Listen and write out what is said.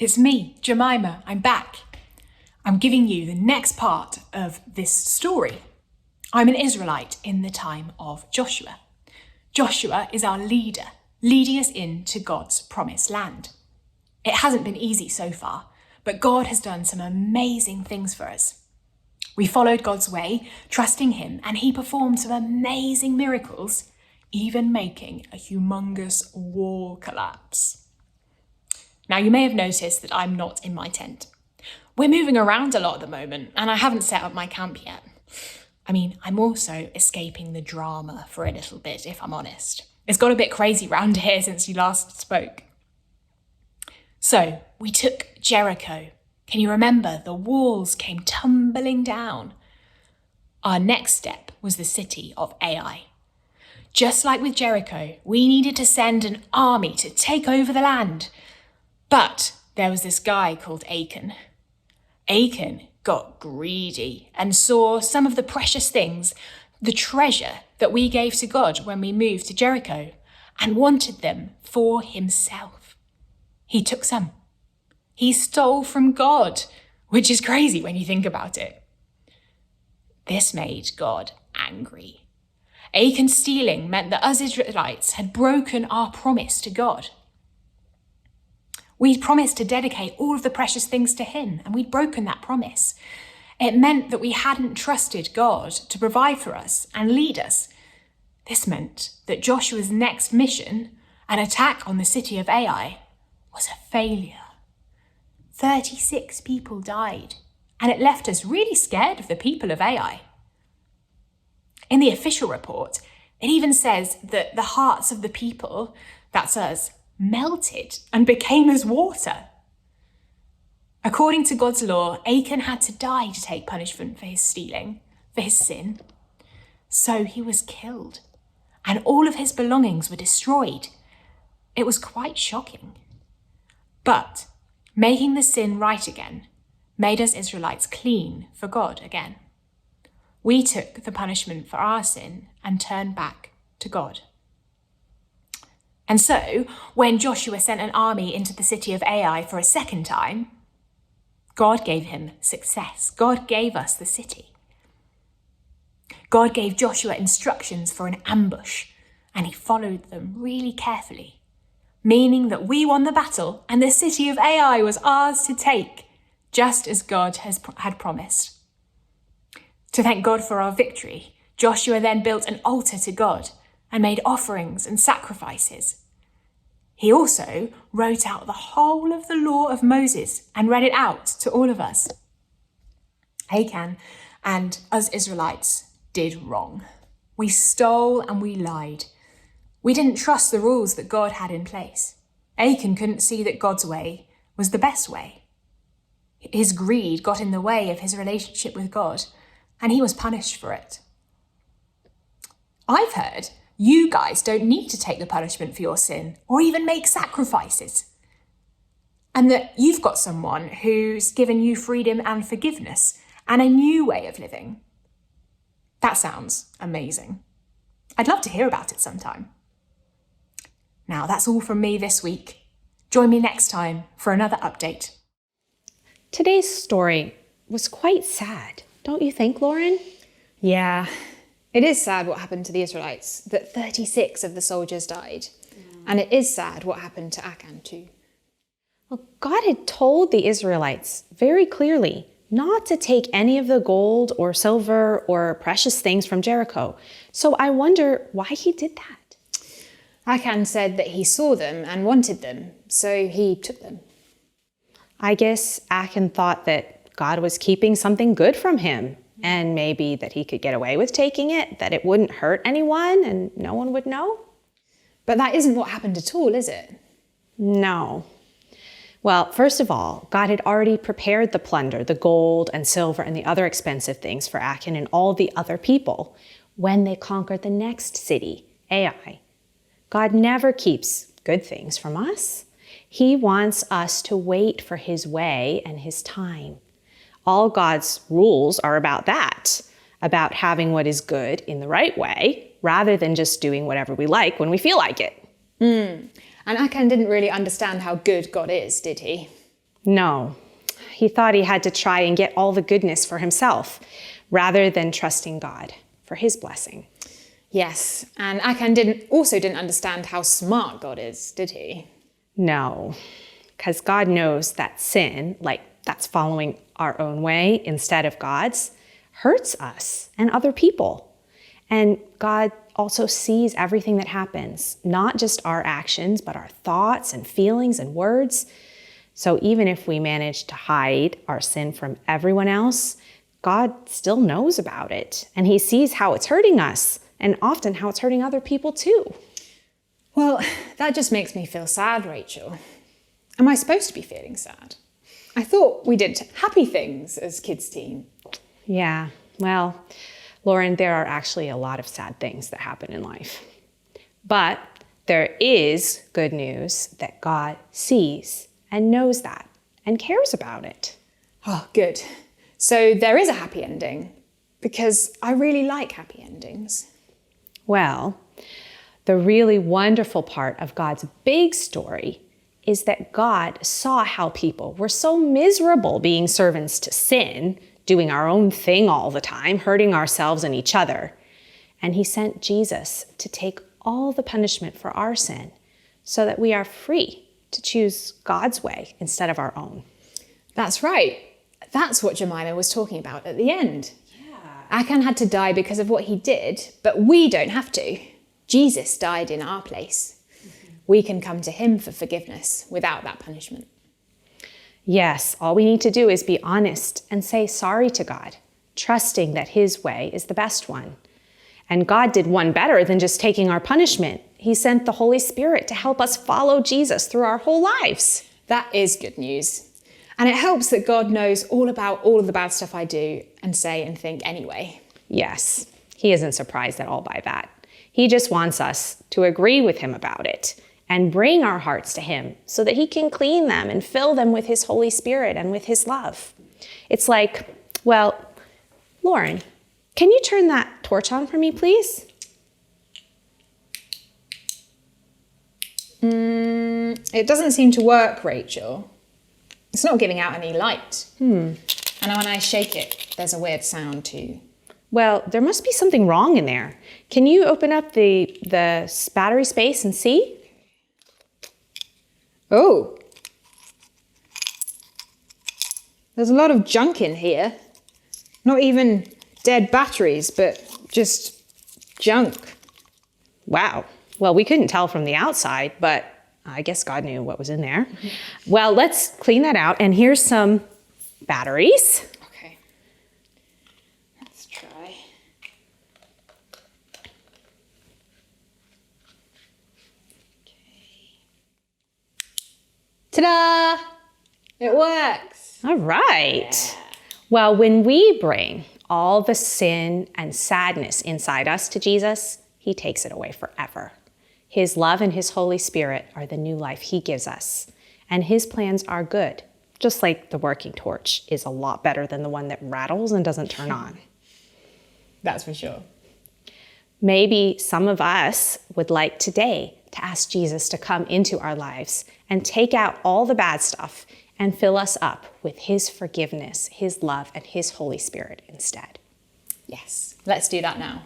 It's me, Jemima. I'm back. I'm giving you the next part of this story. I'm an Israelite in the time of Joshua. Joshua is our leader, leading us into God's promised land. It hasn't been easy so far, but God has done some amazing things for us. We followed God's way, trusting him, and he performed some amazing miracles, even making a humongous wall collapse. Now, you may have noticed that I'm not in my tent. We're moving around a lot at the moment, and I haven't set up my camp yet. I'm also escaping the drama for a little bit, if I'm honest. It's got a bit crazy round here since you last spoke. So, we took Jericho. Can you remember? The walls came tumbling down. Our next step was the city of Ai. Just like with Jericho, we needed to send an army to take over the land. But there was this guy called Achan. Achan got greedy and saw some of the precious things, the treasure that we gave to God when we moved to Jericho, and wanted them for himself. He took some. He stole from God, which is crazy when you think about it. This made God angry. Achan's stealing meant that us Israelites had broken our promise to God. We'd promised to dedicate all of the precious things to him, and we'd broken that promise. It meant that we hadn't trusted God to provide for us and lead us. This meant that Joshua's next mission, an attack on the city of Ai, was a failure. 36 people died, and it left us really scared of the people of Ai. In the official report, it even says that the hearts of the people, that's us, melted and became as water. According to God's law, Achan had to die to take punishment for his stealing, for his sin. So he was killed, and all of his belongings were destroyed. It was quite shocking. But making the sin right again made us Israelites clean for God again. We took the punishment for our sin and turned back to God. And so, when Joshua sent an army into the city of Ai for a second time, God gave him success. God gave us the city. God gave Joshua instructions for an ambush, and he followed them really carefully, meaning that we won the battle and the city of Ai was ours to take, just as God had promised. To thank God for our victory, Joshua then built an altar to God and made offerings and sacrifices. He also wrote out the whole of the law of Moses and read it out to all of us. Achan and us Israelites did wrong. We stole and we lied. We didn't trust the rules that God had in place. Achan couldn't see that God's way was the best way. His greed got in the way of his relationship with God, and he was punished for it. I've heard you guys don't need to take the punishment for your sin or even make sacrifices, and that you've got someone who's given you freedom and forgiveness and a new way of living. That sounds amazing. I'd love to hear about it sometime. Now, that's all from me this week. Join me next time for another update. Today's story was quite sad, don't you think, Lauren? Yeah, it is sad what happened to the Israelites, that 36 of the soldiers died. And it is sad what happened to Achan too. Well, God had told the Israelites very clearly not to take any of the gold or silver or precious things from Jericho. So I wonder why he did that. Achan said that he saw them and wanted them, so he took them. I guess Achan thought that God was keeping something good from him, and maybe that he could get away with taking it, that it wouldn't hurt anyone and no one would know. But that isn't what happened at all, is it? No. Well, first of all, God had already prepared the plunder, the gold and silver and the other expensive things for Achan and all the other people when they conquered the next city, Ai. God never keeps good things from us. He wants us to wait for his way and his time. All God's rules are about that, about having what is good in the right way, rather than just doing whatever we like when we feel like it. And Achan didn't really understand how good God is, did he? No, he thought he had to try and get all the goodness for himself rather than trusting God for his blessing. Yes, and Achan didn't understand how smart God is, did he? No, because God knows that sin, like that's following our own way instead of God's, hurts us and other people. And God also sees everything that happens, not just our actions, but our thoughts and feelings and words. So even if we manage to hide our sin from everyone else, God still knows about it. And he sees how it's hurting us and often how it's hurting other people too. Well, that just makes me feel sad, Rachel. Am I supposed to be feeling sad? I thought we did happy things as kids' team. Yeah, well, Lauren, there are actually a lot of sad things that happen in life. But there is good news that God sees and knows that and cares about it. Oh, good. So there is a happy ending, because I really like happy endings. Well, the really wonderful part of God's big story is that God saw how people were so miserable being servants to sin, doing our own thing all the time, hurting ourselves and each other. And he sent Jesus to take all the punishment for our sin so that we are free to choose God's way instead of our own. That's right. That's what Jemima was talking about at the end. Yeah. Achan had to die because of what he did, but we don't have to. Jesus died in our place. We can come to him for forgiveness without that punishment. Yes, all we need to do is be honest and say sorry to God, trusting that his way is the best one. And God did one better than just taking our punishment. He sent the Holy Spirit to help us follow Jesus through our whole lives. That is good news. And it helps that God knows all about all of the bad stuff I do and say and think anyway. Yes, he isn't surprised at all by that. He just wants us to agree with him about it and bring our hearts to him so that he can clean them and fill them with his Holy Spirit and with his love. It's like, well, Lauren, can you turn that torch on for me, please? It doesn't seem to work, Rachel. It's not giving out any light. And when I shake it, there's a weird sound too. Well, there must be something wrong in there. Can you open up the battery space and see? Oh. There's a lot of junk in here. Not even dead batteries, but just junk. Wow. Well, we couldn't tell from the outside, but I guess God knew what was in there. Well, let's clean that out. And here's some batteries. Okay. Let's try. Okay. Ta-da! It works. All right. Yeah. Well, when we bring all the sin and sadness inside us to Jesus, he takes it away forever. His love and his Holy Spirit are the new life he gives us. And his plans are good, just like the working torch is a lot better than the one that rattles and doesn't turn on. That's for sure. Maybe some of us would like today to ask Jesus to come into our lives and take out all the bad stuff and fill us up with his forgiveness, his love, and his Holy Spirit instead. Yes, let's do that now.